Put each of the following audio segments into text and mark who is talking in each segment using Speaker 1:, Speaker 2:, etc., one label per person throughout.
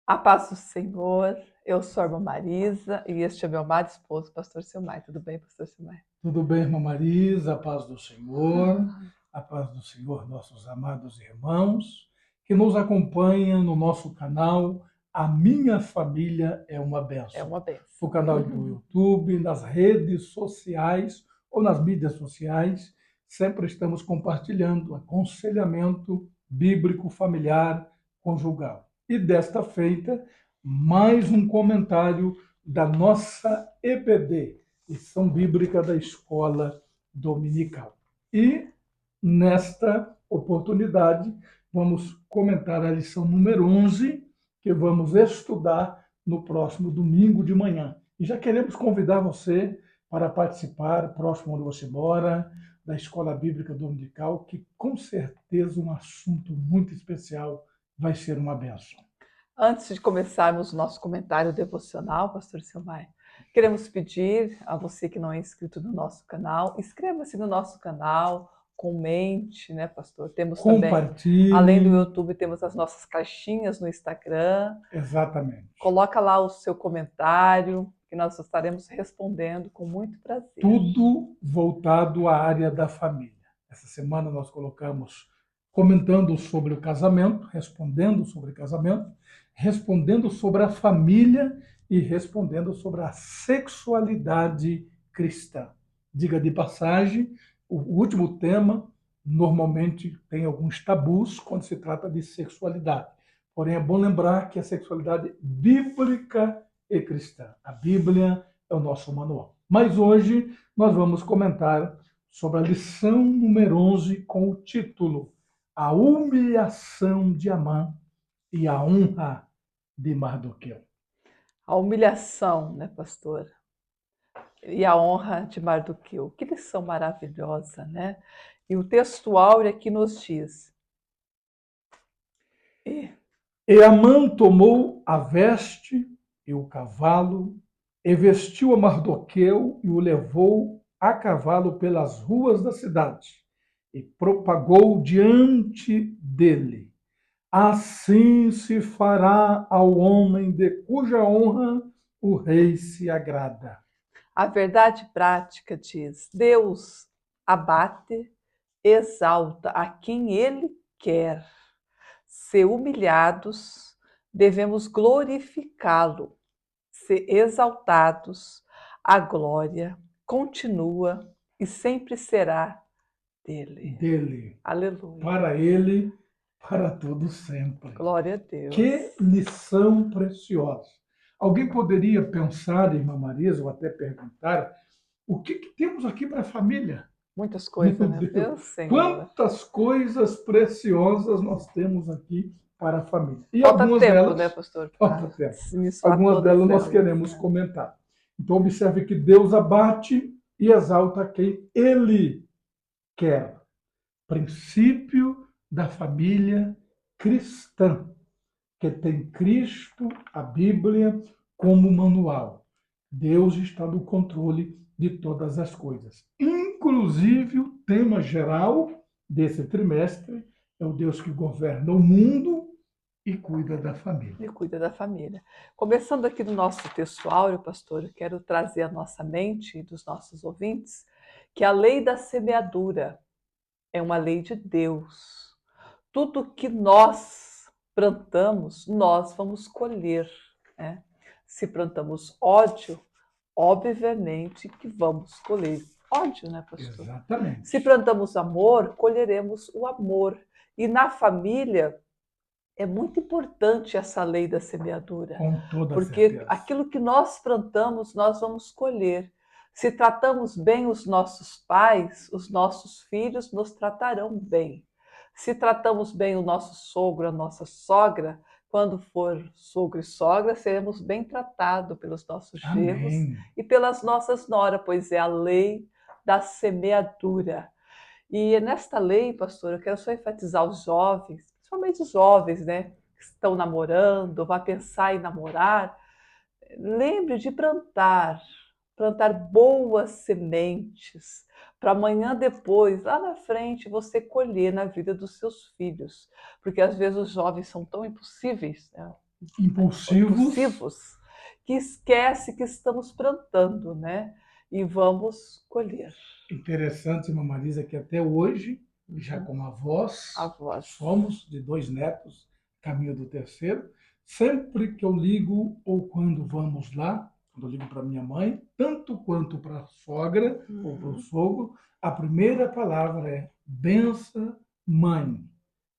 Speaker 1: A paz do Senhor, eu sou a irmã Marisa e este é meu amado esposo, pastor Silmar. Tudo bem, pastor Silmar?
Speaker 2: Tudo bem, irmã Marisa? A paz do Senhor, a paz do Senhor, nossos amados irmãos, que nos acompanham no nosso canal A Minha Família é uma
Speaker 1: É
Speaker 2: Bênção.
Speaker 1: uma benção.
Speaker 2: No canal do YouTube, nas redes sociais ou nas mídias sociais, sempre estamos compartilhando aconselhamento bíblico, familiar, conjugal. E desta feita, mais um comentário da nossa EBD, Lição Bíblica da Escola Dominical. E, nesta oportunidade, vamos comentar a lição número 11, que vamos estudar no próximo domingo de manhã. E já queremos convidar você para participar, próximo onde você mora, da Escola Bíblica Dominical, que com certeza um assunto muito especial vai ser uma bênção.
Speaker 1: Antes de começarmos o nosso comentário devocional, pastor Silmar, queremos pedir a você que não é inscrito no nosso canal, inscreva-se no nosso canal, comente, né, pastor? Temos também, além do
Speaker 2: Compartilhe.
Speaker 1: YouTube, temos as nossas caixinhas no Instagram.
Speaker 2: Exatamente.
Speaker 1: Coloca lá o seu comentário, que nós estaremos respondendo com muito prazer.
Speaker 2: Tudo voltado à área da família. Essa semana nós colocamos comentando sobre o casamento, respondendo sobre casamento, respondendo sobre a família e respondendo sobre a sexualidade cristã. Diga de passagem, o último tema normalmente tem alguns tabus quando se trata de sexualidade. Porém, é bom lembrar que a sexualidade bíblica e cristã. A Bíblia é o nosso manual. Mas hoje nós vamos comentar sobre a lição número 11 com o título A Humilhação de Amã e a Honra de Mardoqueu.
Speaker 1: A humilhação, né, pastor? E a honra de Mardoqueu. Que lição maravilhosa, né? E o texto áureo aqui nos diz.
Speaker 2: E Amã tomou a veste e o cavalo, e vestiu a Mardoqueu e o levou a cavalo pelas ruas da cidade, e propagou diante dele. Assim se fará ao homem de cuja honra o rei se agrada.
Speaker 1: A verdade prática diz: Deus abate, exalta a quem ele quer. Se humilhados, devemos glorificá-lo. Se exaltados, a glória continua e sempre será dele.
Speaker 2: Dele,
Speaker 1: Aleluia.
Speaker 2: para ele, para todo sempre.
Speaker 1: Glória a Deus.
Speaker 2: Que lição preciosa. Alguém poderia pensar, irmã Marisa, ou até perguntar, o que temos aqui para a família?
Speaker 1: Muitas
Speaker 2: Meu
Speaker 1: coisas, né?
Speaker 2: Deus,
Speaker 1: Meu Senhor.
Speaker 2: quantas coisas preciosas nós temos aqui para a família. E
Speaker 1: Falta
Speaker 2: algumas
Speaker 1: tempo, né,
Speaker 2: delas,
Speaker 1: pastor,
Speaker 2: falta
Speaker 1: para
Speaker 2: tempo,
Speaker 1: mencionar
Speaker 2: algumas
Speaker 1: todas
Speaker 2: delas nós
Speaker 1: elas,
Speaker 2: queremos
Speaker 1: né?
Speaker 2: comentar. Então, observe que Deus abate e exalta quem Ele quer. Princípio da família cristã, que tem Cristo, a Bíblia, como manual. Deus está no controle de todas as coisas. Inclusive, o tema geral desse trimestre é o Deus que governa o mundo e cuida da família.
Speaker 1: E cuida da família. Começando aqui no nosso texto áureo, pastor, eu quero trazer à nossa mente e dos nossos ouvintes que a lei da semeadura é uma lei de Deus. Tudo que nós plantamos, nós vamos colher, né? Se plantamos ódio, obviamente que vamos colher ódio, né, pastor?
Speaker 2: Exatamente.
Speaker 1: Se plantamos amor, colheremos o amor. E na família, é muito importante essa lei da semeadura,
Speaker 2: Com toda
Speaker 1: porque
Speaker 2: certeza.
Speaker 1: aquilo que nós plantamos, nós vamos colher. Se tratamos bem os nossos pais, os nossos filhos nos tratarão bem. Se tratamos bem o nosso sogro, a nossa sogra, quando for sogro e sogra, seremos bem tratados pelos nossos genros
Speaker 2: Amém.
Speaker 1: e pelas nossas noras, pois é a lei da semeadura. E nesta lei, pastor, eu quero só enfatizar os jovens, principalmente os jovens, né, que estão namorando, vai pensar em namorar. Lembre de plantar boas sementes, para amanhã depois, lá na frente, você colher na vida dos seus filhos. Porque às vezes os jovens são tão impossíveis, né?
Speaker 2: impulsivos.
Speaker 1: que esquece que estamos plantando, né? E vamos colher.
Speaker 2: Interessante, irmã Marisa, que até hoje, já
Speaker 1: Uhum.
Speaker 2: como avós,
Speaker 1: Avós.
Speaker 2: somos de 2 netos, caminho do terceiro. Sempre que eu ligo ou quando vamos lá, quando eu ligo para minha mãe, tanto quanto para a sogra ou para o sogro, a primeira palavra é benção, mãe.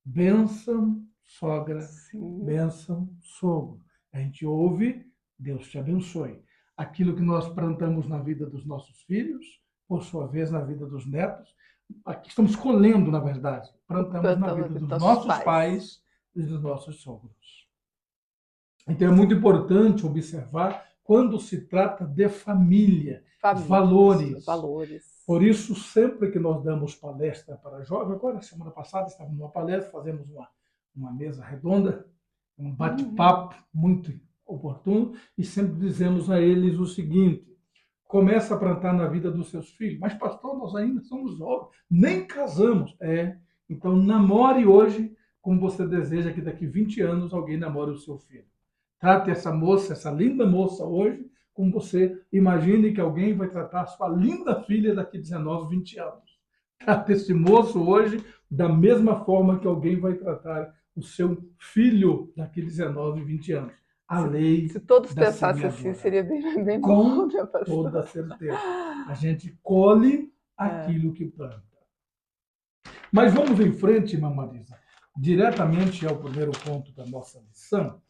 Speaker 2: Bênção, sogra,
Speaker 1: Sim.
Speaker 2: bênção, sogro. A gente ouve, Deus te abençoe. Aquilo que nós plantamos na vida dos nossos filhos, por sua vez, na vida dos netos, aqui estamos colhendo, na verdade, plantamos na
Speaker 1: Plantamos
Speaker 2: vida dos
Speaker 1: nossos
Speaker 2: nossos pais e dos nossos sogros. Então é muito importante observar quando se trata de família,
Speaker 1: Famílias,
Speaker 2: valores.
Speaker 1: valores.
Speaker 2: Por isso, sempre que nós damos palestra para jovens, agora, semana passada, estávamos numa palestra, fazemos uma mesa redonda, um bate-papo muito oportuno, e sempre dizemos a eles o seguinte: começa a plantar na vida dos seus filhos. Mas, pastor, nós ainda somos jovens, nem casamos. Então namore hoje como você deseja que daqui 20 anos alguém namore o seu filho. Trate essa moça, essa linda moça hoje, como você imagine que alguém vai tratar a sua linda filha daqui 19, 20 anos. Trate esse moço hoje da mesma forma que alguém vai tratar o seu filho daqui 19, 20 anos. A lei
Speaker 1: Se todos
Speaker 2: da
Speaker 1: pensassem assim,
Speaker 2: semeadura.
Speaker 1: seria bem bom,
Speaker 2: Com
Speaker 1: né, pastor?
Speaker 2: toda certeza. A gente colhe aquilo que planta. Mas vamos em frente, irmã Marisa. Diretamente ao primeiro ponto da nossa lição,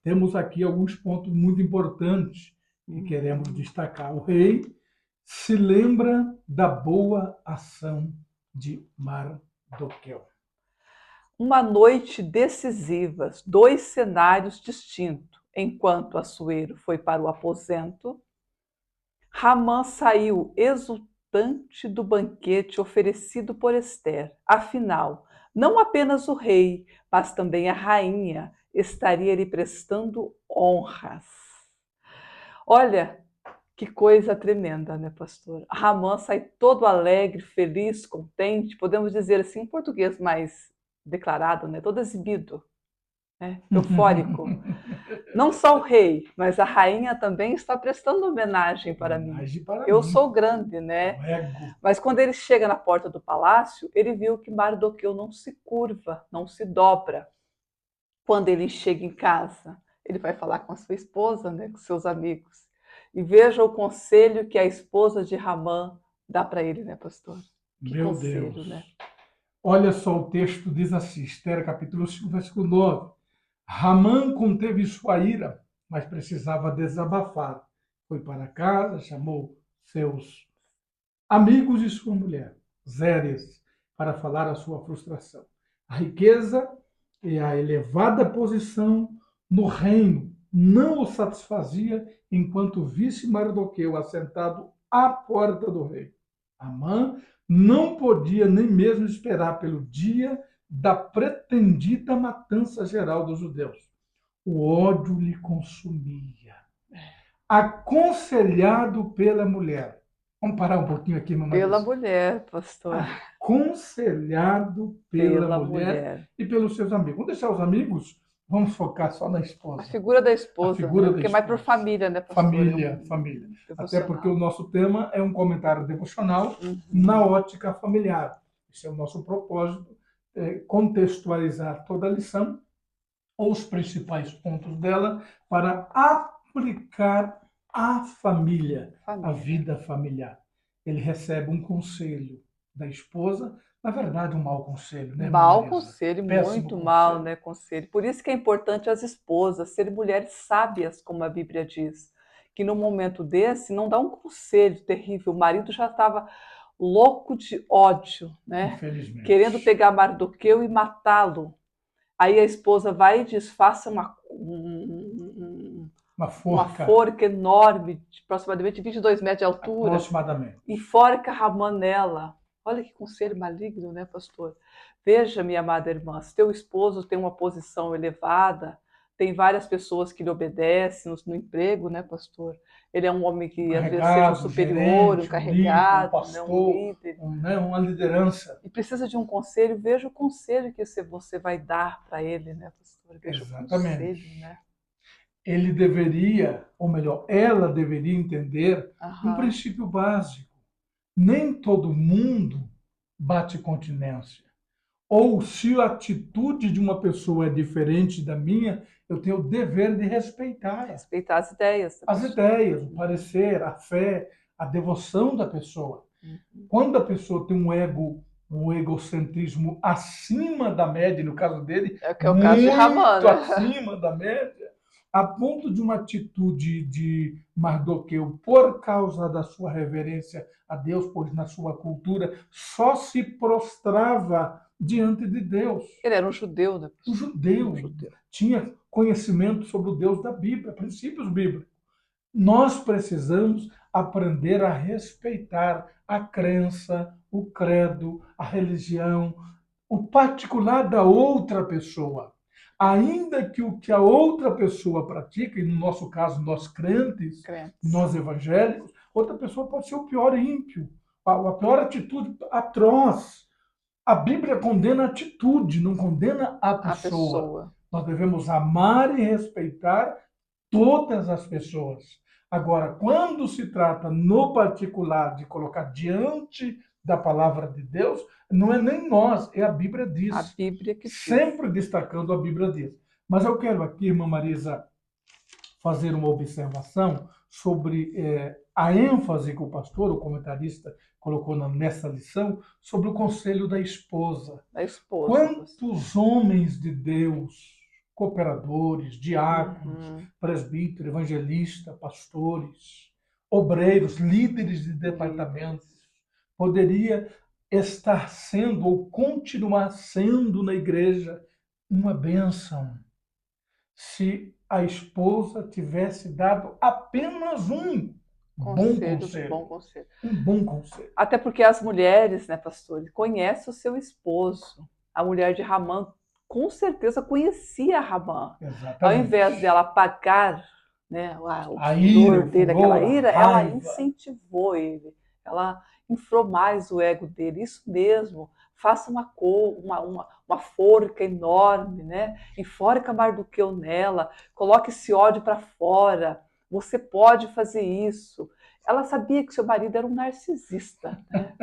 Speaker 2: temos aqui alguns pontos muito importantes que queremos destacar. O rei se lembra da boa ação de Mardoqueu.
Speaker 1: Uma noite decisiva, 2 cenários distintos. Enquanto Assuero foi para o aposento, Ramã saiu exultante do banquete oferecido por Ester. Afinal, não apenas o rei, mas também a rainha estaria lhe prestando honras. Olha, que coisa tremenda, né, pastor? Ramã sai todo alegre, feliz, contente, podemos dizer assim em português mais declarado, né? Todo exibido, né? Eufórico. Não só o rei, mas a rainha também está prestando homenagem para mim.
Speaker 2: Homenagem para
Speaker 1: Eu
Speaker 2: mim.
Speaker 1: sou grande, né?
Speaker 2: Um ego.
Speaker 1: Mas quando ele chega na porta do palácio, ele viu que Mardoqueu não se curva, não se dobra. Quando ele chega em casa, ele vai falar com a sua esposa, né, com seus amigos. E veja o conselho que a esposa de Ramã dá para ele, né, pastor? Que
Speaker 2: Meu
Speaker 1: conselho,
Speaker 2: Deus.
Speaker 1: né?
Speaker 2: Olha só, o texto diz assim, Esther, capítulo 5, versículo 9. Ramã conteve sua ira, mas precisava desabafar. Foi para casa, chamou seus amigos e sua mulher, Zéres, para falar a sua frustração. A riqueza e a elevada posição no reino não o satisfazia enquanto visse Mardoqueu assentado à porta do rei. Amã não podia nem mesmo esperar pelo dia da pretendida matança geral dos judeus. O ódio lhe consumia. Aconselhado pela mulher. Vamos parar um pouquinho aqui, mamãe.
Speaker 1: Pela mulher, pastor.
Speaker 2: Aconselhado pela mulher e pelos seus amigos. Vamos deixar os amigos, vamos focar só na esposa.
Speaker 1: A figura da
Speaker 2: A
Speaker 1: esposa,
Speaker 2: figura
Speaker 1: né?
Speaker 2: da
Speaker 1: Porque é mais por
Speaker 2: esposa.
Speaker 1: família, né, pastor?
Speaker 2: Família, família. Até porque o nosso tema é um comentário devocional na ótica familiar. Esse é o nosso propósito, contextualizar toda a lição, ou os principais pontos dela, para aplicar à família, a vida familiar. Ele recebe um conselho da esposa, na verdade, um mau conselho, né,
Speaker 1: Mau
Speaker 2: Marisa?
Speaker 1: conselho,
Speaker 2: Péssimo
Speaker 1: muito mal,
Speaker 2: conselho.
Speaker 1: né, conselho. Por isso que é importante as esposas serem mulheres sábias, como a Bíblia diz, que no momento desse não dá um conselho terrível. O marido já estava louco de ódio, né,
Speaker 2: Infelizmente.
Speaker 1: querendo pegar Mardoqueu e matá-lo. Aí a esposa vai e diz: faça
Speaker 2: Uma
Speaker 1: uma
Speaker 2: forca,
Speaker 1: forca enorme, de aproximadamente 22 metros de altura,
Speaker 2: aproximadamente.
Speaker 1: e forca Ramã nela. Olha que conselho maligno, né, pastor? Veja, minha amada irmã, se teu esposo tem uma posição elevada, tem várias pessoas que lhe obedecem no emprego, né, pastor? Ele é um homem que às vezes seja um superior,
Speaker 2: gerente,
Speaker 1: um
Speaker 2: líder,
Speaker 1: carregado, né, um
Speaker 2: pastor,
Speaker 1: líder.
Speaker 2: uma liderança.
Speaker 1: E precisa de um conselho, veja o conselho que você vai dar para ele, né, pastor? Veja
Speaker 2: Exatamente.
Speaker 1: o conselho, né?
Speaker 2: ele deveria, ou melhor, ela deveria entender um
Speaker 1: Aham.
Speaker 2: princípio básico. Nem todo mundo bate continência. Ou se a atitude de uma pessoa é diferente da minha, eu tenho o dever de respeitá-la.
Speaker 1: Respeitar as ideias da
Speaker 2: As
Speaker 1: pessoa.
Speaker 2: ideias, o parecer, a fé, a devoção da pessoa.
Speaker 1: Uhum.
Speaker 2: Quando a pessoa tem um egocentrismo acima da média, no caso dele,
Speaker 1: É o que é o caso de Ramã,
Speaker 2: muito
Speaker 1: né?
Speaker 2: acima da média, a ponto de uma atitude de Mardoqueu, por causa da sua reverência a Deus, pois na sua cultura só se prostrava diante de Deus.
Speaker 1: Ele era um judeu, né,
Speaker 2: O
Speaker 1: pastor? Um
Speaker 2: judeu
Speaker 1: judeu.
Speaker 2: tinha conhecimento sobre o Deus da Bíblia, princípios bíblicos. Nós precisamos aprender a respeitar a crença, o credo, a religião, o particular da outra pessoa. Ainda que o que a outra pessoa pratica, e no nosso caso, nós crentes,
Speaker 1: Crentes.
Speaker 2: nós evangélicos, outra pessoa pode ser o pior ímpio, a pior atitude atroz. A Bíblia condena a atitude, não condena a
Speaker 1: A
Speaker 2: pessoa.
Speaker 1: pessoa.
Speaker 2: Nós devemos amar e respeitar todas as pessoas. Agora, quando se trata no particular de colocar diante da palavra de Deus, não é nem nós, é a Bíblia
Speaker 1: A
Speaker 2: diz.
Speaker 1: Bíblia que diz.
Speaker 2: Sempre destacando a Bíblia diz. Mas eu quero aqui, irmã Marisa, fazer uma observação sobre a ênfase que o pastor, o comentarista, colocou nessa lição sobre o conselho da esposa.
Speaker 1: Da esposa, pastor.
Speaker 2: Quantos homens de Deus, cooperadores, diáconos,
Speaker 1: Uhum.
Speaker 2: presbíteros, evangelistas, pastores, obreiros, líderes de
Speaker 1: Líderes.
Speaker 2: departamentos, poderia estar sendo ou continuar sendo na igreja uma bênção se a esposa tivesse dado apenas um bom
Speaker 1: Conselho,
Speaker 2: conselho.
Speaker 1: bom conselho.
Speaker 2: Um bom conselho.
Speaker 1: Até porque as mulheres, né, pastor, conhecem o seu esposo. A mulher de Ramã com certeza conhecia Ramã. Ao invés
Speaker 2: Exatamente.
Speaker 1: dela apagar, né, o
Speaker 2: A ira,
Speaker 1: furor
Speaker 2: o
Speaker 1: dele, aquela
Speaker 2: furor, a
Speaker 1: ira, ela
Speaker 2: raiva.
Speaker 1: incentivou ele. Ela inflou mais o ego dele. Isso mesmo. Faça uma forca enorme, né? Enforca Mardoqueu nela. Coloque esse ódio para fora. Você pode fazer isso. Ela sabia que seu marido era um narcisista, né?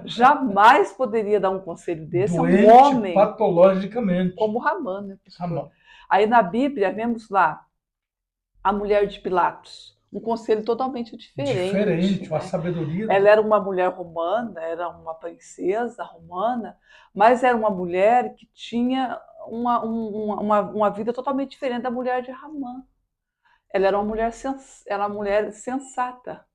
Speaker 1: Jamais poderia dar um conselho desse a um
Speaker 2: Doente
Speaker 1: homem
Speaker 2: patologicamente.
Speaker 1: como Ramã, né, pastor?
Speaker 2: Ramã.
Speaker 1: Aí na Bíblia vemos lá a mulher de Pilatos, um conselho totalmente diferente,
Speaker 2: Diferente, a
Speaker 1: né?
Speaker 2: sabedoria.
Speaker 1: Ela era uma mulher romana, era uma princesa romana, mas era uma mulher que tinha uma vida totalmente diferente da mulher de Ramã. Ela era uma mulher sensata,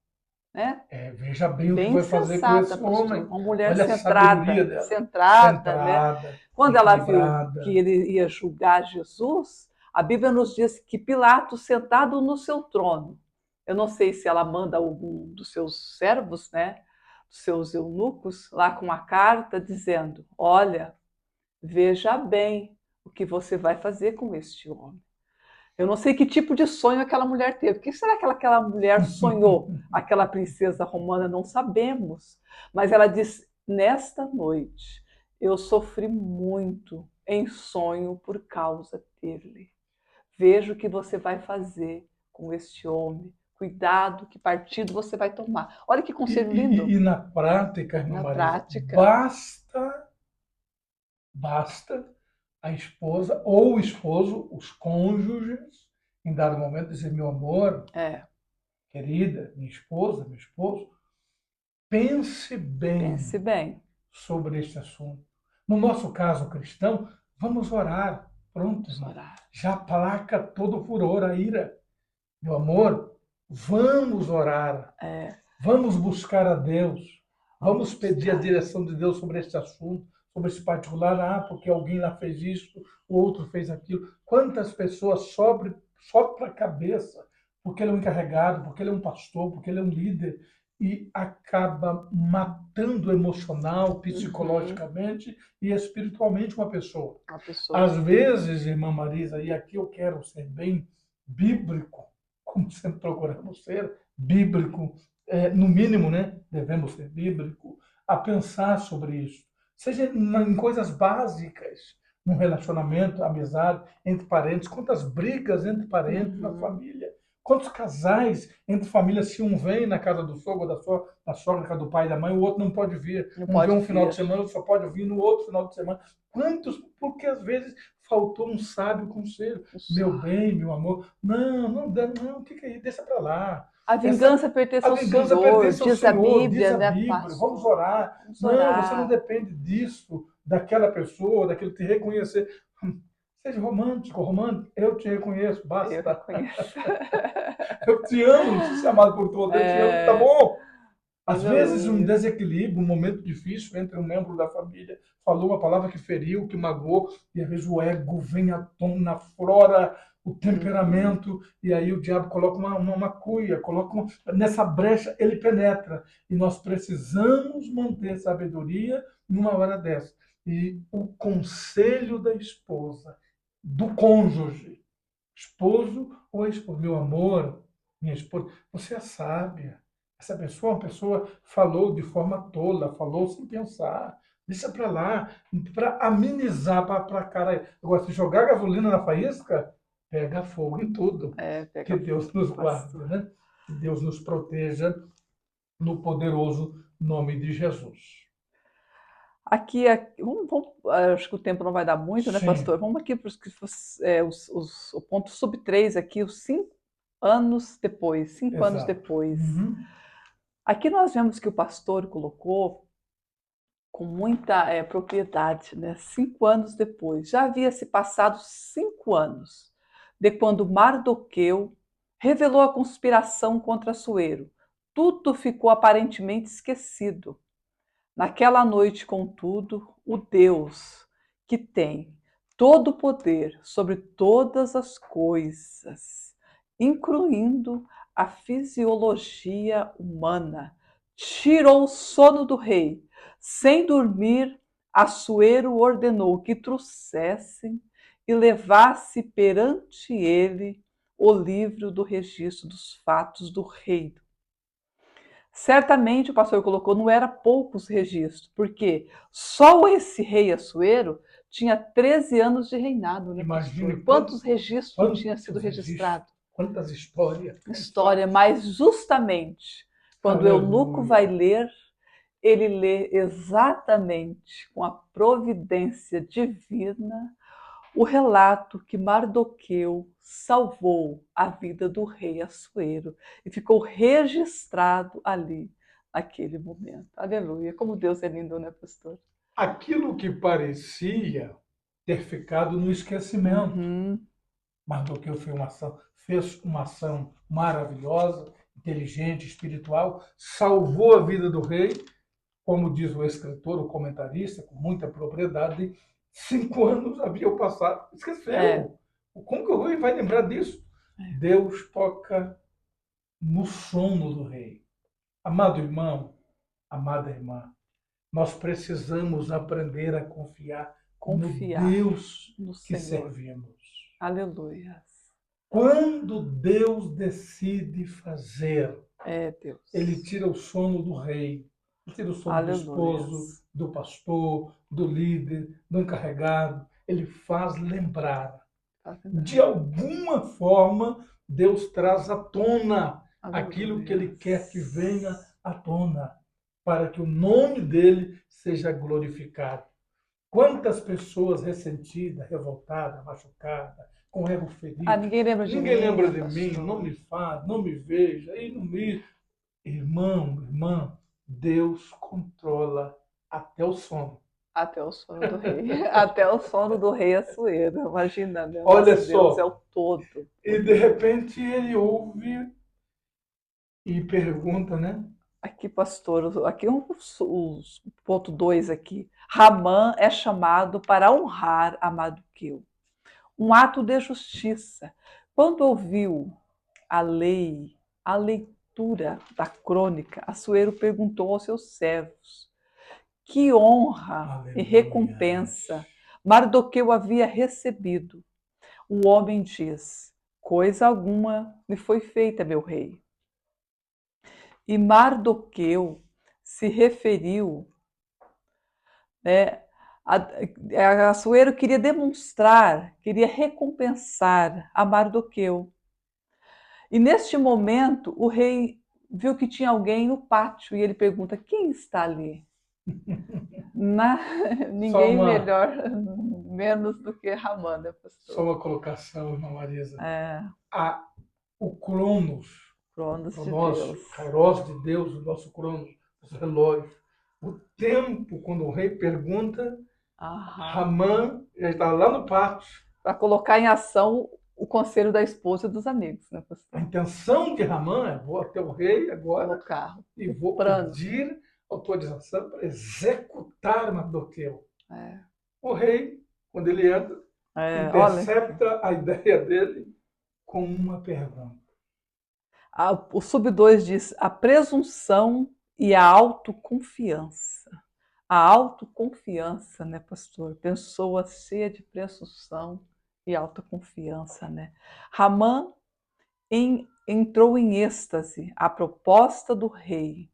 Speaker 1: né?
Speaker 2: Veja bem o que
Speaker 1: Bem
Speaker 2: vai fazer com
Speaker 1: sensata,
Speaker 2: esse
Speaker 1: pastor.
Speaker 2: homem.
Speaker 1: Uma mulher
Speaker 2: Olha a sabedoria
Speaker 1: centrada,
Speaker 2: dela.
Speaker 1: centrada, né?
Speaker 2: Centrada,
Speaker 1: Quando ela viu que
Speaker 2: equilibrada.
Speaker 1: ele ia julgar Jesus, a Bíblia nos diz que Pilatos, sentado no seu trono, eu não sei se ela manda algum dos seus servos, né, dos seus eunucos, lá com uma carta dizendo: Olha, veja bem o que você vai fazer com este homem. Eu não sei que tipo de sonho aquela mulher teve. O que será que aquela mulher sonhou? Aquela princesa romana, não sabemos. Mas ela diz: Nesta noite eu sofri muito em sonho por causa dele. Veja o que você vai fazer com este homem. Cuidado, que partido você vai tomar. Olha que
Speaker 2: E,
Speaker 1: conselho lindo.
Speaker 2: e, e na prática, irmã
Speaker 1: Na
Speaker 2: Marisa,
Speaker 1: prática,
Speaker 2: basta a esposa ou o esposo, os cônjuges, em dado momento, dizer: meu amor,
Speaker 1: é,
Speaker 2: querida, minha esposa, meu esposo, pense
Speaker 1: pense
Speaker 2: bem
Speaker 1: bem.
Speaker 2: sobre este assunto. No nosso caso cristão, vamos orar. Pronto,
Speaker 1: Vamos
Speaker 2: irmão.
Speaker 1: orar.
Speaker 2: Já aplaca todo o furor, a ira. Meu amor, vamos orar.
Speaker 1: É,
Speaker 2: Vamos buscar a Deus.
Speaker 1: vamos
Speaker 2: Vamos pedir a
Speaker 1: buscar.
Speaker 2: direção de Deus sobre este assunto, sobre esse particular. Porque alguém lá fez isso, o outro fez aquilo. Quantas pessoas sobem para a cabeça porque ele é um encarregado, porque ele é um pastor, porque ele é um líder e acaba matando emocional,
Speaker 1: Uhum,
Speaker 2: psicologicamente e espiritualmente uma pessoa.
Speaker 1: uma pessoa.
Speaker 2: Às vezes, irmã Marisa, e aqui eu quero ser bem bíblico, como sempre procuramos ser, bíblico, no mínimo, né? Devemos ser bíblico, a pensar sobre isso. Seja em coisas básicas. num relacionamento, amizade, entre parentes, quantas brigas entre parentes na família, quantos casais entre famílias, se um vem na casa do sogro, da sogra, na casa do pai e da mãe, o outro não pode vir.
Speaker 1: Não
Speaker 2: Um vem
Speaker 1: pode
Speaker 2: um final de
Speaker 1: vir.
Speaker 2: semana, só pode vir no outro final de semana. Quantos? Porque às vezes faltou um sábio conselho. Meu bem, meu amor, não, não dá, não, o que é isso? Deixa para lá.
Speaker 1: A
Speaker 2: Essa,
Speaker 1: vingança pertence
Speaker 2: a
Speaker 1: ao
Speaker 2: vingança
Speaker 1: Senhor,
Speaker 2: pertence ao
Speaker 1: diz a
Speaker 2: Senhor, diz
Speaker 1: Bíblia,
Speaker 2: a
Speaker 1: né,
Speaker 2: Bíblia. Vamos
Speaker 1: pastor?
Speaker 2: orar.
Speaker 1: Vamos
Speaker 2: Não, você não
Speaker 1: orar.
Speaker 2: depende disso, daquela pessoa, daquele te reconhecer. Seja romântico, romântico. Eu te reconheço,
Speaker 1: Eu
Speaker 2: basta.
Speaker 1: reconheço.
Speaker 2: Eu te amo, não preciso ser amado por todos. Eu te amo, tá
Speaker 1: É,
Speaker 2: bom? Às vezes, um
Speaker 1: aleluia.
Speaker 2: desequilíbrio, um momento difícil entre um membro da família, falou uma palavra que feriu, que magoou, e às vezes o ego vem à tona, aflora o
Speaker 1: Uhum.
Speaker 2: temperamento, e aí o diabo coloca uma cuia, nessa brecha ele penetra. E nós precisamos manter sabedoria numa hora dessa. E o conselho da esposa, do cônjuge, esposo ou esposa, meu amor, minha esposa, você é sábia. Essa pessoa, uma pessoa falou de forma tola, falou sem pensar. Deixa para lá, para amenizar, para cara. Agora, se jogar gasolina na faísca, pega fogo em tudo. Que
Speaker 1: Pega
Speaker 2: Deus
Speaker 1: fogo,
Speaker 2: nos guarde,
Speaker 1: pastor.
Speaker 2: né? Que Deus nos proteja no poderoso nome de Jesus.
Speaker 1: Aqui, acho que o tempo não vai dar muito, né,
Speaker 2: Sim,
Speaker 1: pastor? Vamos aqui para o ponto sub 3 aqui, os 5 anos depois. 5 anos
Speaker 2: exato.
Speaker 1: depois.
Speaker 2: Uhum.
Speaker 1: Aqui nós vemos que o pastor colocou com muita propriedade, né? 5 anos depois. Já havia se passado 5 anos de quando Mardoqueu revelou a conspiração contra Assuero. Tudo ficou aparentemente esquecido. Naquela noite, contudo, o Deus que tem todo o poder sobre todas as coisas, incluindo a fisiologia humana, tirou o sono do rei. Sem dormir, Assuero ordenou que trouxessem e levasse perante ele o livro do registro dos fatos do rei. Certamente o pastor colocou, não era poucos registros, porque só esse rei Assuero tinha 13 anos de reinado, né, pastor?
Speaker 2: Imagine
Speaker 1: Quantos registros não tinha sido
Speaker 2: quantos registros,
Speaker 1: registrado?
Speaker 2: quantas histórias, quantos
Speaker 1: História,
Speaker 2: fatos.
Speaker 1: mas justamente quando o eunuco vai
Speaker 2: Aleluia.
Speaker 1: ler, ele lê exatamente com a providência divina o relato que Mardoqueu salvou a vida do rei Assuero e ficou registrado ali, naquele momento. Aleluia. Como Deus é lindo, né, pastor?
Speaker 2: Aquilo que parecia ter ficado no esquecimento.
Speaker 1: Uhum.
Speaker 2: Mardoqueu fez uma ação maravilhosa, inteligente, espiritual, salvou a vida do rei, como diz o escritor, o comentarista, com muita propriedade, 5 anos haviam passado.
Speaker 1: É,
Speaker 2: Esqueceu. Como que o rei vai lembrar disso? Deus toca no sono do rei. Amado irmão, amada irmã, nós precisamos aprender a confiar no
Speaker 1: confiar
Speaker 2: Deus
Speaker 1: no
Speaker 2: que
Speaker 1: Senhor.
Speaker 2: servimos.
Speaker 1: Aleluia.
Speaker 2: Quando Deus decide fazer,
Speaker 1: É,
Speaker 2: ele
Speaker 1: Deus.
Speaker 2: tira o sono do rei, ele tira o sono do
Speaker 1: Aleluia.
Speaker 2: esposo, do pastor, do líder, do encarregado. Ele faz lembrar.
Speaker 1: Tá
Speaker 2: De
Speaker 1: lembrando.
Speaker 2: alguma forma, Deus traz à tona aquilo que
Speaker 1: Aleluia.
Speaker 2: ele quer que venha à tona, para que o nome dele seja glorificado. Quantas pessoas ressentidas, revoltadas, machucadas, com ego
Speaker 1: Ah,
Speaker 2: ferido,
Speaker 1: ninguém lembra de
Speaker 2: ninguém
Speaker 1: mim,
Speaker 2: lembra
Speaker 1: né,
Speaker 2: de mim, não
Speaker 1: pastor?
Speaker 2: me faz, não me veja, e não me. Irmão, irmã, Deus controla até o sono.
Speaker 1: Até o sono do rei. Até o sono do rei Assuero. Imagina, né?
Speaker 2: Olha
Speaker 1: Nosso Deus é o
Speaker 2: só,
Speaker 1: todo
Speaker 2: e de
Speaker 1: poderoso.
Speaker 2: repente ele ouve e pergunta, né?
Speaker 1: Aqui, pastor, aqui os ponto 2 aqui. Ramã é chamado para honrar a Mardoqueu. Um ato de justiça. Quando ouviu a lei, a leitura da crônica, Assuero perguntou aos seus servos que honra e
Speaker 2: Aleluia.
Speaker 1: recompensa Mardoqueu havia recebido. O homem diz: coisa alguma me foi feita, meu rei. E Mardoqueu se referiu, né, Assuero queria demonstrar, queria recompensar a Mardoqueu. E neste momento, o rei viu que tinha alguém no pátio e ele pergunta: quem está ali? Na...
Speaker 2: Só
Speaker 1: Ninguém
Speaker 2: uma,
Speaker 1: melhor, menos do que Ramã, né,
Speaker 2: só
Speaker 1: pastor?
Speaker 2: uma colocação, irmã Marisa.
Speaker 1: É,
Speaker 2: A, o Cronos, o
Speaker 1: Cronos de
Speaker 2: Cronos,
Speaker 1: Deus.
Speaker 2: o Kairos de Deus, o nosso Cronos, o relógio. O tempo, quando o rei pergunta, Ramã já está lá no pátio.
Speaker 1: Para colocar em ação o conselho da esposa e dos amigos, né,
Speaker 2: A
Speaker 1: pastor?
Speaker 2: intenção de Ramã é: vou até o rei agora
Speaker 1: Colocar
Speaker 2: e
Speaker 1: o
Speaker 2: vou
Speaker 1: plano.
Speaker 2: pedir autorização para executar Mardoqueu.
Speaker 1: É,
Speaker 2: O rei, quando ele entra,
Speaker 1: olha,
Speaker 2: intercepta a ideia dele com uma pergunta.
Speaker 1: o sub 2 diz a presunção e a autoconfiança. A autoconfiança, né, pastor? Pessoa cheia de presunção e autoconfiança, né? Ramã entrou em êxtase à proposta do rei,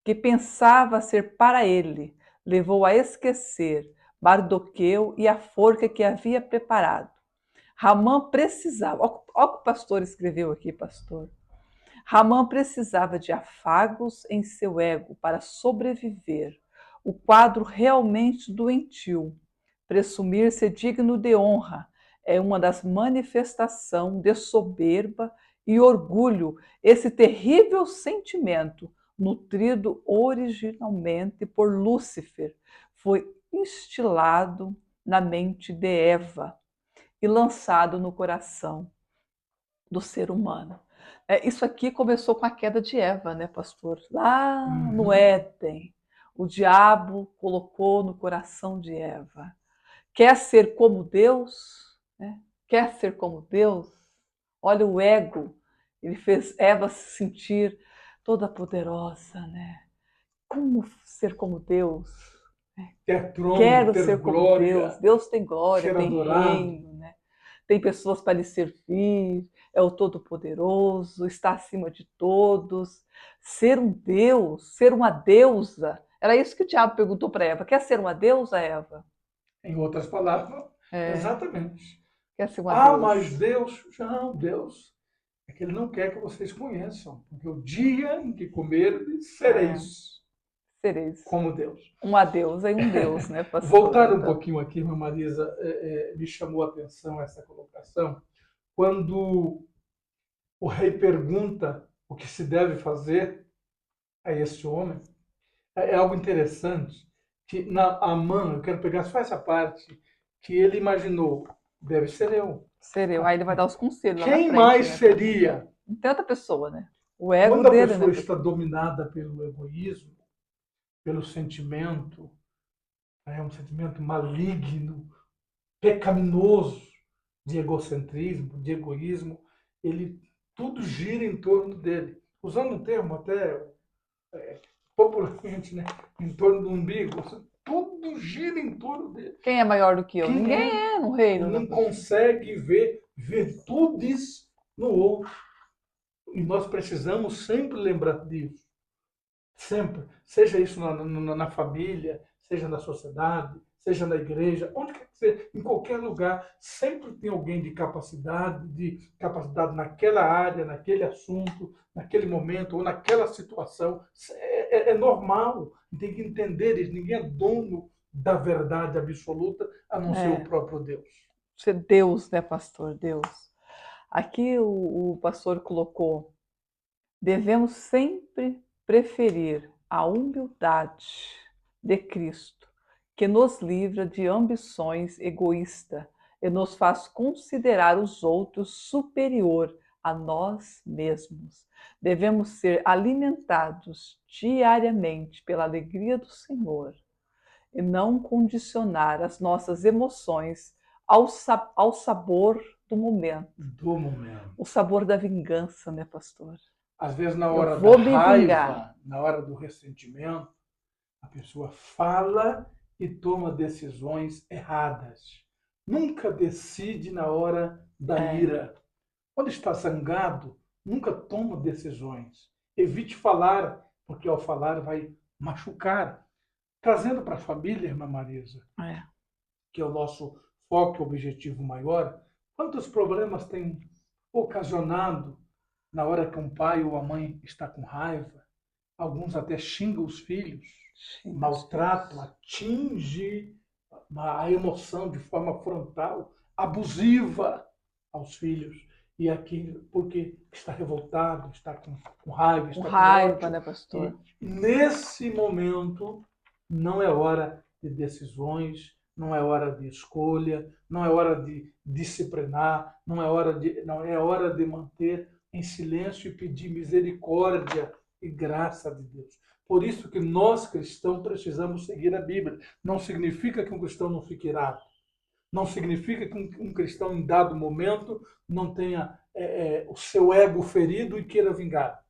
Speaker 1: que pensava ser para ele, levou a esquecer Mardoqueu e a forca que havia preparado. Ramã precisava, olha o que o pastor escreveu aqui, pastor. Ramã precisava de afagos em seu ego para sobreviver. O quadro realmente doentio. Presumir ser digno de honra é uma das manifestações de soberba e orgulho, esse terrível sentimento, nutrido originalmente por Lúcifer, foi instilado na mente de Eva e lançado no coração do ser humano. Isso aqui começou com a queda de Eva, né, pastor? Lá no
Speaker 2: Uhum.
Speaker 1: Éden, o diabo colocou no coração de Eva. Quer ser como Deus? Né? Quer ser como Deus? Olha o ego. Ele fez Eva se sentir toda poderosa, né? Como ser como Deus?
Speaker 2: Ter trono,
Speaker 1: Quero
Speaker 2: ter
Speaker 1: ser como Deus.
Speaker 2: glória,
Speaker 1: Deus tem glória,
Speaker 2: ser
Speaker 1: tem
Speaker 2: adorado.
Speaker 1: reino, né? Tem pessoas para lhe servir, é o Todo-Poderoso, está acima de todos. Ser um Deus, ser uma deusa. Era isso que o diabo perguntou para Eva. Quer ser uma deusa, Eva?
Speaker 2: Em outras palavras,
Speaker 1: É,
Speaker 2: exatamente.
Speaker 1: quer ser uma
Speaker 2: Ah, mas
Speaker 1: deusa.
Speaker 2: Deus, não, Deus, é que Ele não quer que vocês conheçam, porque o dia em que comerdes,
Speaker 1: É,
Speaker 2: sereis
Speaker 1: sereis.
Speaker 2: como Deus.
Speaker 1: Uma deusa e um Deus, né, pastor?
Speaker 2: Voltar um
Speaker 1: Então,
Speaker 2: pouquinho aqui, irmã Marisa, me chamou a atenção essa colocação, quando o rei pergunta o que se deve fazer a esse homem. É algo interessante que na Amã, eu quero pegar só essa parte que ele imaginou, deve ser eu.
Speaker 1: sereu. Aí ele vai dar os conselhos lá na
Speaker 2: Quem
Speaker 1: frente,
Speaker 2: mais
Speaker 1: né, pastor?
Speaker 2: seria?
Speaker 1: Não tem outra pessoa, né? O ego
Speaker 2: Quando a
Speaker 1: dele, né,
Speaker 2: pessoa está
Speaker 1: pastor?
Speaker 2: dominada pelo egoísmo, pelo sentimento, é um sentimento maligno, pecaminoso de egocentrismo, de egoísmo, ele tudo gira em torno dele. Usando um termo até popularmente, né, em torno do umbigo, tudo gira em torno dele.
Speaker 1: Quem é maior do que eu?
Speaker 2: Quem
Speaker 1: Ninguém
Speaker 2: é?
Speaker 1: é no
Speaker 2: Ele
Speaker 1: reino, né,
Speaker 2: não
Speaker 1: pastor?
Speaker 2: consegue ver virtudes no outro. E nós precisamos sempre lembrar disso. Sempre. Seja isso na família, seja na sociedade, seja na igreja, onde quer que seja, em qualquer lugar, sempre tem alguém de capacidade naquela área, naquele assunto, naquele momento ou naquela situação. É normal. Tem que entender isso. Ninguém é dono da verdade absoluta a não ser o
Speaker 1: É,
Speaker 2: próprio Deus.
Speaker 1: ser Deus, né, pastor? Deus. Aqui o pastor colocou: devemos sempre preferir a humildade de Cristo, que nos livra de ambições egoístas e nos faz considerar os outros superior a nós mesmos. Devemos ser alimentados diariamente pela alegria do Senhor e não condicionar as nossas emoções ao sabor do momento,
Speaker 2: Do momento.
Speaker 1: o sabor da vingança, né, pastor?
Speaker 2: Às vezes, na
Speaker 1: Eu
Speaker 2: hora da
Speaker 1: vou me vingar.
Speaker 2: raiva, na hora do ressentimento, a pessoa fala e toma decisões erradas. Nunca decide na hora da
Speaker 1: É,
Speaker 2: ira. Quando está zangado, nunca toma decisões. Evite falar, porque ao falar vai machucar. Trazendo para a família, irmã Marisa,
Speaker 1: É.
Speaker 2: que é o nosso foco e objetivo maior, quantos problemas tem ocasionado na hora que um pai ou a mãe está com raiva? Alguns até xingam os filhos,
Speaker 1: Xinga os
Speaker 2: maltratam,
Speaker 1: filhos.
Speaker 2: atinge a emoção de forma frontal, abusiva aos filhos. E aqui, porque está revoltado, está com raiva,
Speaker 1: Com
Speaker 2: está com
Speaker 1: raiva,
Speaker 2: ódio.
Speaker 1: né,
Speaker 2: E
Speaker 1: pastor?
Speaker 2: nesse momento, não é hora de decisões, não é hora de escolha, não é hora de disciplinar, não é hora de manter em silêncio e pedir misericórdia e graça de Deus. Por isso que nós cristãos precisamos seguir a Bíblia. Não significa que um cristão não fique irado. Não significa que um cristão em dado momento não tenha o seu ego ferido e queira vingar.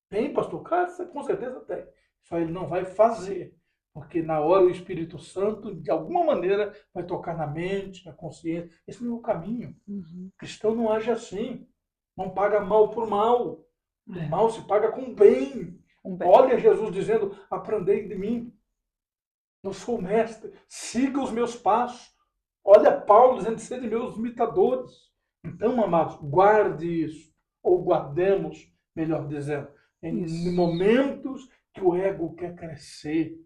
Speaker 2: Tem, pastor? Claro, com certeza tem. Só ele não vai fazer. Porque na hora o Espírito Santo, de alguma maneira, vai tocar na mente, na consciência. Esse não é o caminho.
Speaker 1: Uhum.
Speaker 2: O cristão não age assim. Não paga mal por mal. O
Speaker 1: É.
Speaker 2: mal se paga com bem.
Speaker 1: Um bem.
Speaker 2: Olha Jesus dizendo, aprendei de mim. Eu sou o mestre. Siga os meus passos. Olha Paulo dizendo, sede meus imitadores. Então, amados, guarde isso. Ou guardemos, melhor dizendo. Em
Speaker 1: Isso.
Speaker 2: momentos que o ego quer crescer,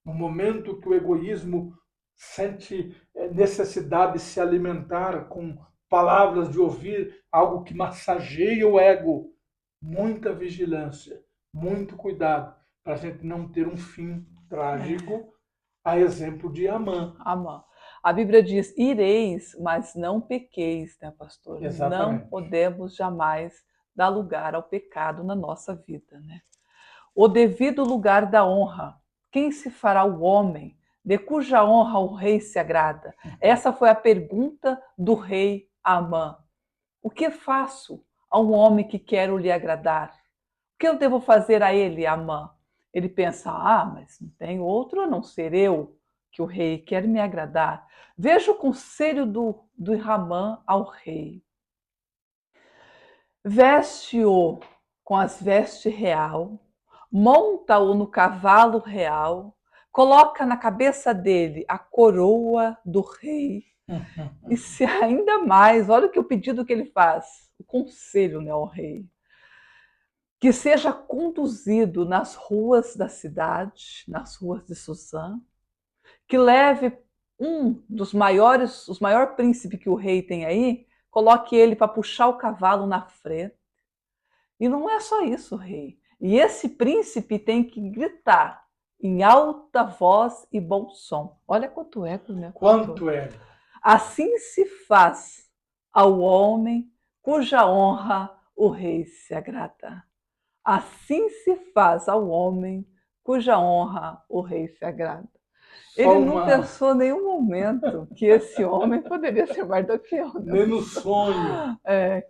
Speaker 2: no momento que o egoísmo sente necessidade de se alimentar com palavras, de ouvir algo que massageia o ego, muita vigilância, muito cuidado, para a gente não ter um fim trágico, a exemplo de Amã.
Speaker 1: Amã. A Bíblia diz: ireis, mas não pequeis, né, pastor? Não
Speaker 2: Exatamente.
Speaker 1: podemos jamais dar lugar ao pecado na nossa vida, né? O devido lugar da honra. Quem se fará o homem, de cuja honra o rei se agrada? Essa foi a pergunta do rei a Amã. O que faço a um homem que quero lhe agradar? O que eu devo fazer a ele, Amã? Ele pensa: mas não tem outro a não ser eu, que o rei quer me agradar. Veja o conselho do Ramã ao rei. Veste-o com as vestes real, monta-o no cavalo real, coloca na cabeça dele a coroa do rei. E se ainda mais, olha o pedido que ele faz, o conselho, né, ao rei. Que seja conduzido nas ruas da cidade, nas ruas de Suzã, que leve os maior príncipe que o rei tem aí, coloque ele para puxar o cavalo na frente. E não é só isso, rei. E esse príncipe tem que gritar em alta voz e bom som. Olha quanto ego, né, pastor?
Speaker 2: Quanto ego.
Speaker 1: Assim se faz ao homem cuja honra o rei se agrada. Assim se faz ao homem cuja honra o rei se agrada. Ele
Speaker 2: Só
Speaker 1: não
Speaker 2: uma,
Speaker 1: pensou em nenhum momento que esse homem poderia ser mais do que eu, né,
Speaker 2: nem no
Speaker 1: pastor?
Speaker 2: sonho.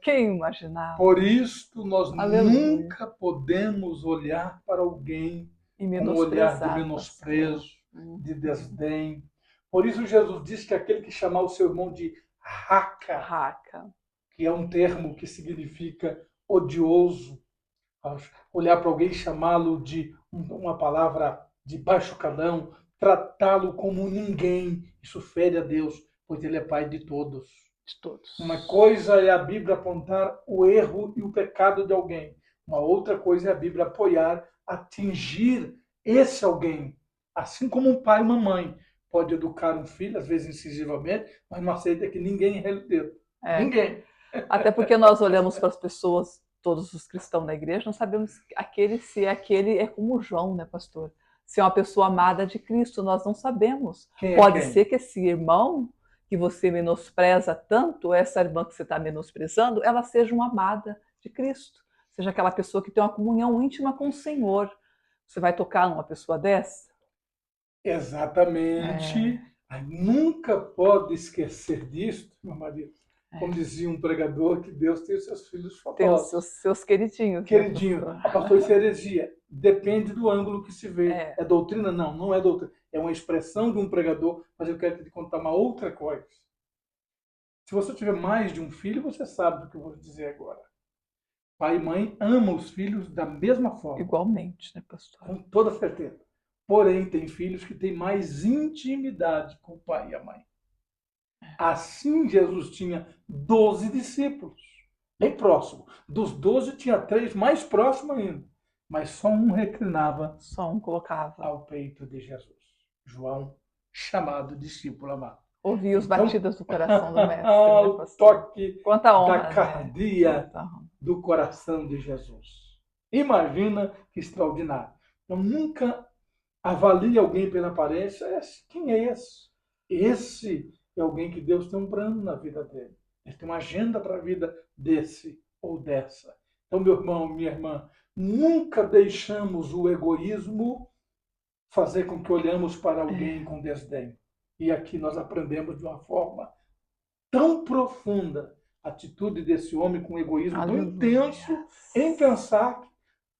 Speaker 1: Quem imaginava?
Speaker 2: Por isso, nós
Speaker 1: Aleluia.
Speaker 2: nunca podemos olhar para alguém
Speaker 1: E
Speaker 2: com um olhar de
Speaker 1: menosprezar, pastor.
Speaker 2: menosprezo, de desdém. Por isso, Jesus diz que aquele que chamar o seu irmão de raca,
Speaker 1: Raca.
Speaker 2: que é um termo que significa odioso, olhar para alguém e chamá-lo de uma palavra de baixo calão, tratá-lo como ninguém, isso fere a Deus, pois ele é Pai de todos.
Speaker 1: De todos.
Speaker 2: Uma coisa é a Bíblia apontar o erro e o pecado de alguém. Uma outra coisa é a Bíblia apoiar, atingir esse alguém. Assim como um pai e uma mãe pode educar um filho, às vezes incisivamente, mas não aceita que ninguém erre o dedo. Ninguém.
Speaker 1: Até porque nós olhamos para as pessoas, todos os cristãos da igreja, não sabemos se aquele é como João, né, pastor? Se é uma pessoa amada de Cristo, nós não sabemos.
Speaker 2: Quem é
Speaker 1: Pode
Speaker 2: quem?
Speaker 1: ser que esse irmão que você menospreza tanto, essa irmã que você está menosprezando, ela seja uma amada de Cristo. Seja aquela pessoa que tem uma comunhão íntima com o Senhor. Você vai tocar numa pessoa dessa?
Speaker 2: Exatamente. Nunca pode esquecer disso, meu marido. Como dizia um pregador, que Deus tem os seus filhos
Speaker 1: Tem os
Speaker 2: famosos.
Speaker 1: seus queridinhos,
Speaker 2: Queridinho,
Speaker 1: né,
Speaker 2: a pastor, isso é heresia. Depende do ângulo que se vê.
Speaker 1: É.
Speaker 2: É doutrina? Não, não é doutrina. É uma expressão de um pregador, mas eu quero te contar uma outra coisa. Se você tiver mais de um filho, você sabe do que eu vou dizer agora. Pai e mãe amam os filhos da mesma forma.
Speaker 1: Igualmente, né, pastor?
Speaker 2: Com toda certeza. Porém, tem filhos que têm mais intimidade com o pai e a mãe. Assim, Jesus tinha 12 discípulos, bem próximo. Dos 12, tinha 3 mais próximos ainda. Mas só um reclinava
Speaker 1: Só um colocava.
Speaker 2: ao peito de Jesus. João, chamado discípulo amado.
Speaker 1: Ouvia os
Speaker 2: Então,
Speaker 1: batidos do coração do mestre, né,
Speaker 2: o
Speaker 1: pastor?
Speaker 2: toque
Speaker 1: Quanta honra,
Speaker 2: da
Speaker 1: né?
Speaker 2: cardia
Speaker 1: Quanta honra.
Speaker 2: do coração de Jesus. Imagina que extraordinário. Eu nunca avalie alguém pela aparência. Quem é esse? Esse é alguém que Deus tem um plano na vida dele. Ele tem uma agenda para a vida desse ou dessa. Então, meu irmão, minha irmã, nunca deixamos o egoísmo fazer com que olhamos para alguém com desdém. E aqui nós aprendemos de uma forma tão profunda a atitude desse homem com egoísmo tão
Speaker 1: Aleluia.
Speaker 2: intenso em pensar que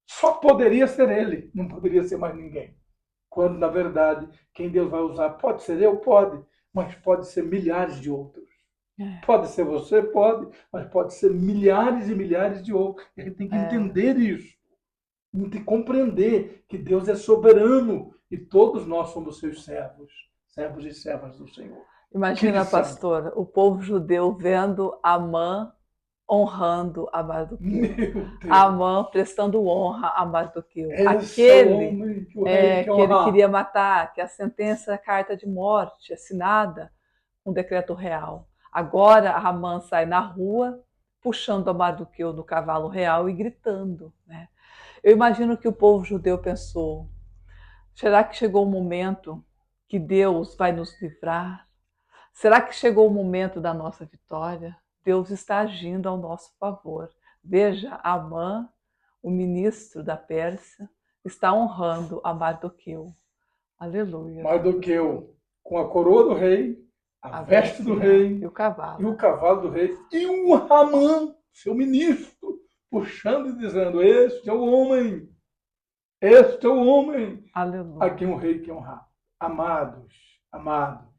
Speaker 2: só poderia ser ele, não poderia ser mais ninguém. Quando, na verdade, quem Deus vai usar pode ser eu? Pode, mas pode ser milhares de outros. Pode ser você? Pode, mas pode ser milhares e milhares de outros. A gente tem que entender isso. Tem que compreender que Deus é soberano e todos nós somos seus servos, servos e servas do Senhor.
Speaker 1: Imagina, pastor, o povo judeu vendo Amã honrando a Mardoqueu. Amã prestando honra a Mardoqueu. Aquele
Speaker 2: que o rei
Speaker 1: que ele queria matar, que a sentença, a carta de morte assinada, um decreto real. Agora Amã sai na rua, puxando a Mardoqueu do cavalo real e gritando, né? Eu imagino que o povo judeu pensou: será que chegou o momento que Deus vai nos livrar? Será que chegou o momento da nossa vitória? Deus está agindo ao nosso favor. Veja, Amã, o ministro da Pérsia, está honrando a Mardoqueu. Aleluia.
Speaker 2: Mardoqueu, com a coroa do rei, a veste do rei,
Speaker 1: e o cavalo
Speaker 2: do rei, e um Amã, seu ministro, puxando e dizendo: este é o homem, este é o homem
Speaker 1: Aleluia.
Speaker 2: a quem o rei quer honrar. Amados, amados,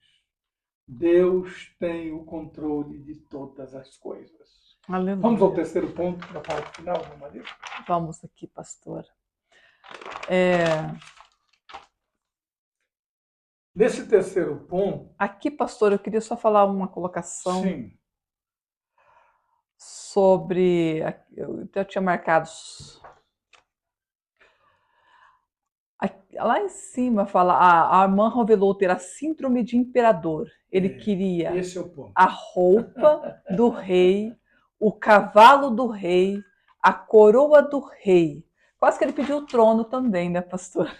Speaker 2: Deus tem o controle de todas as coisas.
Speaker 1: Aleluia.
Speaker 2: Vamos ao terceiro ponto da parte final, meu marido?
Speaker 1: Vamos aqui, pastor.
Speaker 2: Nesse terceiro ponto...
Speaker 1: Aqui, pastor, eu queria só falar uma colocação.
Speaker 2: Sim.
Speaker 1: Sobre... Eu tinha marcado... Lá em cima fala, a Amã revelou ter a síndrome de imperador. Ele queria
Speaker 2: esse é o ponto.
Speaker 1: A roupa do rei, o cavalo do rei, a coroa do rei. Quase que ele pediu o trono também, né, pastor?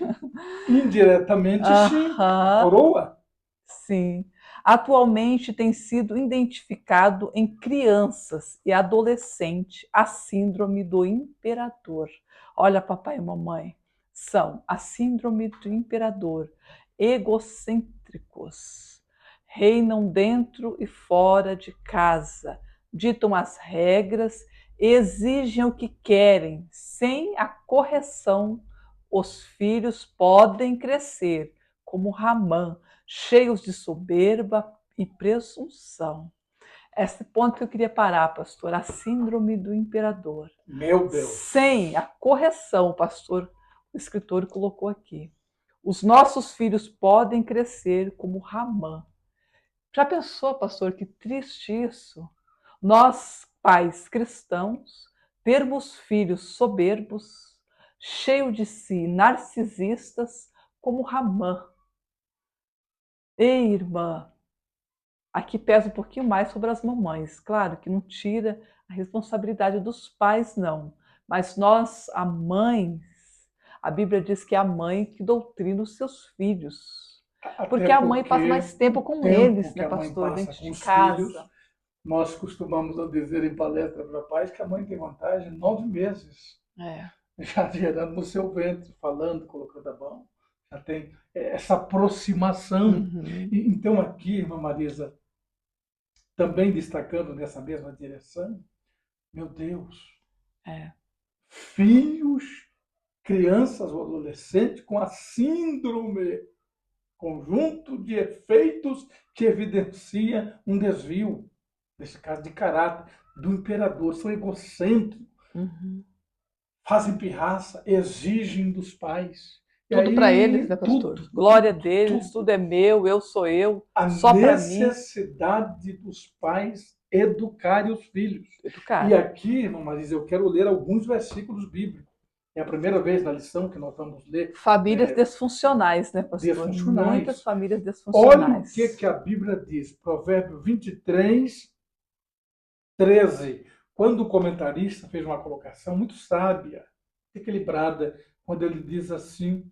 Speaker 2: Indiretamente, sim. Coroa?
Speaker 1: Sim. Atualmente tem sido identificado em crianças e adolescentes a síndrome do imperador. Olha, papai e mamãe, são a síndrome do imperador, egocêntricos, reinam dentro e fora de casa, ditam as regras, exigem o que querem, sem a correção. Os filhos podem crescer como Ramã, cheios de soberba e presunção. Esse ponto que eu queria parar, pastor, a síndrome do imperador.
Speaker 2: Meu Deus!
Speaker 1: Sem a correção, pastor, o escritor colocou aqui. Os nossos filhos podem crescer como Ramã. Já pensou, pastor, que triste isso? Nós, pais cristãos, termos filhos soberbos, cheios de si, narcisistas, como Ramã. Ei, irmã, aqui pesa um pouquinho mais sobre as mamães. Claro que não tira a responsabilidade dos pais, não. Mas nós, a mães, a Bíblia diz que é a mãe que doutrina os seus filhos. Porque a mãe passa mais tempo com eles, né, pastor, dentro de casa. Filhos,
Speaker 2: nós costumamos dizer em palestra para pais que a mãe tem vantagem 9 meses. Já gerando no seu ventre, falando, colocando a mão. Já tem essa aproximação. Então aqui, irmã Marisa, também destacando nessa mesma direção, meu Deus, filhos, crianças ou adolescentes com a síndrome, conjunto de efeitos que evidencia um desvio, nesse caso de caráter, do imperador, são egocêntricos, fazem pirraça, exigem dos pais. E
Speaker 1: Tudo para
Speaker 2: aí,
Speaker 1: eles, né, pastor?
Speaker 2: tudo,
Speaker 1: Glória deles,
Speaker 2: tudo.
Speaker 1: tudo é meu, eu sou eu,
Speaker 2: A
Speaker 1: só para mim.
Speaker 2: necessidade dos pais educarem os filhos. E
Speaker 1: Educar.
Speaker 2: aqui, irmã Marisa, eu quero ler alguns versículos bíblicos. É a primeira vez na lição que nós vamos ler
Speaker 1: Famílias desfuncionais, né, pastor? Muitas
Speaker 2: desfuncionais.
Speaker 1: famílias
Speaker 2: Olha o
Speaker 1: desfuncionais.
Speaker 2: que a Bíblia diz, Provérbio 23, 13. Quando o comentarista fez uma colocação muito sábia, equilibrada, quando ele diz assim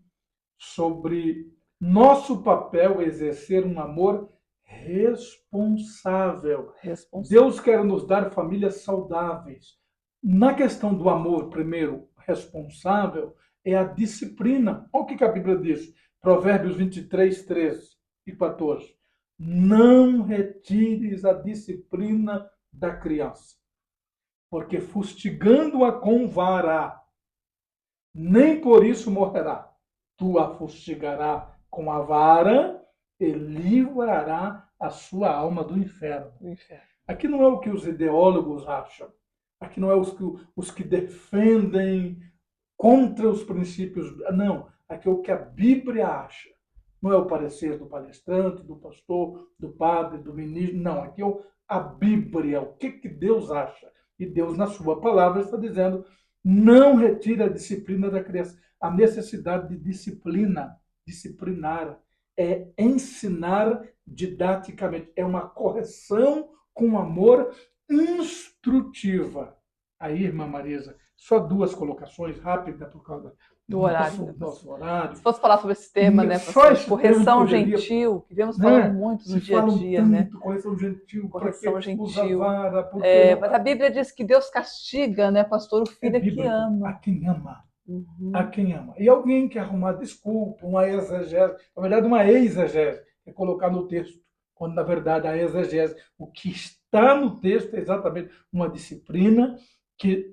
Speaker 2: sobre nosso papel exercer um amor responsável.
Speaker 1: Responsável.
Speaker 2: Deus quer nos dar famílias saudáveis. Na questão do amor, primeiro, responsável, é a disciplina. Olha o que a Bíblia diz. Provérbios 23, 13 e 14. Não retires a disciplina da criança, porque fustigando-a com vara, nem por isso morrerá. Tu a fustigará com a vara e livrará a sua alma do inferno.
Speaker 1: Do inferno.
Speaker 2: Aqui não é o que os ideólogos acham. Aqui não é os que defendem contra os princípios. Não. Aqui é o que a Bíblia acha. Não é o parecer do palestrante, do pastor, do padre, do ministro. Não. Aqui é a Bíblia. O que Deus acha. E Deus, na sua palavra, está dizendo: não retire a disciplina da criança. A necessidade de disciplina, disciplinar, é ensinar didaticamente. É uma correção com amor instrutiva. Aí, irmã Marisa, só duas colocações rápidas por causa
Speaker 1: Do
Speaker 2: do
Speaker 1: horário, né,
Speaker 2: nosso
Speaker 1: pastor?
Speaker 2: horário.
Speaker 1: Se fosse falar sobre esse tema, né,
Speaker 2: Só
Speaker 1: pastor?
Speaker 2: esse tema
Speaker 1: Correção
Speaker 2: poderia,
Speaker 1: gentil, que vemos falando
Speaker 2: né?
Speaker 1: muito no
Speaker 2: Se
Speaker 1: dia a
Speaker 2: falam
Speaker 1: dia, né?
Speaker 2: tanto correção gentil, para
Speaker 1: Correção
Speaker 2: que usa
Speaker 1: gentil.
Speaker 2: vara, porque não
Speaker 1: Mas a Bíblia diz que Deus castiga, né, pastor, o
Speaker 2: é
Speaker 1: filho que
Speaker 2: bíblico. A
Speaker 1: ama.
Speaker 2: quem ama. A
Speaker 1: Uhum.
Speaker 2: quem ama. E alguém que arrumar desculpa, uma exegese, na verdade, uma exegese, é colocar no texto, quando na verdade a exegese, o que está no texto é exatamente uma disciplina que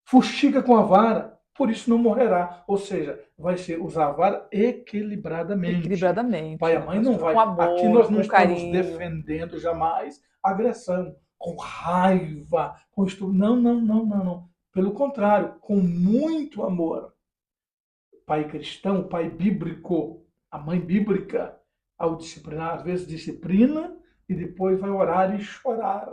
Speaker 2: fustiga com a vara, por isso não morrerá. Ou seja, vai ser usar a vara equilibradamente. O pai
Speaker 1: Equilibradamente,
Speaker 2: e a
Speaker 1: né,
Speaker 2: mãe não
Speaker 1: pastor?
Speaker 2: vai.
Speaker 1: Com
Speaker 2: Aqui
Speaker 1: amor,
Speaker 2: nós não
Speaker 1: com
Speaker 2: estamos
Speaker 1: carinho.
Speaker 2: defendendo jamais agressão, com raiva, com não, não, não, não, não. Pelo contrário, com muito amor. Pai cristão, pai bíblico, a mãe bíblica, ao disciplinar, às vezes disciplina e depois vai orar e chorar.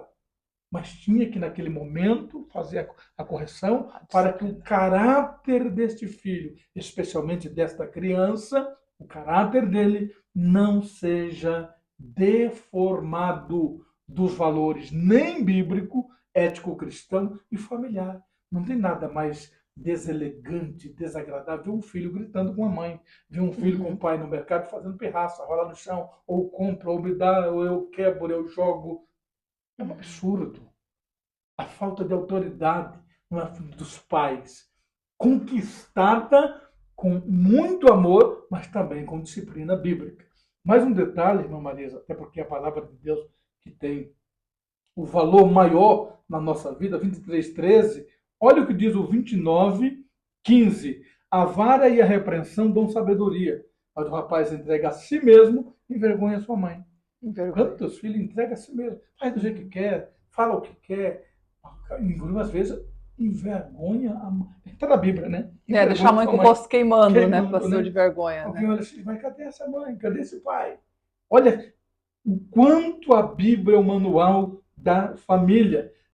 Speaker 2: Mas tinha que, naquele momento, fazer a correção para que o caráter deste filho, especialmente desta criança, o caráter dele não seja deformado dos valores nem bíblico, ético cristão e familiar. Não tem nada mais deselegante, desagradável ver um filho gritando com a mãe, ver um filho com o pai no mercado fazendo pirraça, rola no chão, ou compra, ou me dá, ou eu quebro, eu jogo. É um absurdo. A falta de autoridade dos pais, conquistada com muito amor, mas também com disciplina bíblica. Mais um detalhe, irmã Marisa, até porque a palavra de Deus que tem o valor maior na nossa vida, 23:13, olha o que diz o 29:15. A vara e a repreensão dão sabedoria, mas o rapaz entrega a si mesmo e envergonha a sua mãe.
Speaker 1: Envergonha.
Speaker 2: Quantos filhos entrega a si mesmo? Faz do jeito que quer, fala o que quer. Às vezes envergonha a mãe. Está na Bíblia, né?
Speaker 1: Deixar a
Speaker 2: Envergonha
Speaker 1: mãe
Speaker 2: sua
Speaker 1: com o
Speaker 2: mãe
Speaker 1: rosto queimando, né,
Speaker 2: queimando,
Speaker 1: pastor, de
Speaker 2: né?
Speaker 1: vergonha,
Speaker 2: Alguém
Speaker 1: né?
Speaker 2: olha assim, mas cadê essa mãe? Cadê esse pai? Olha o quanto a Bíblia é o manual da família.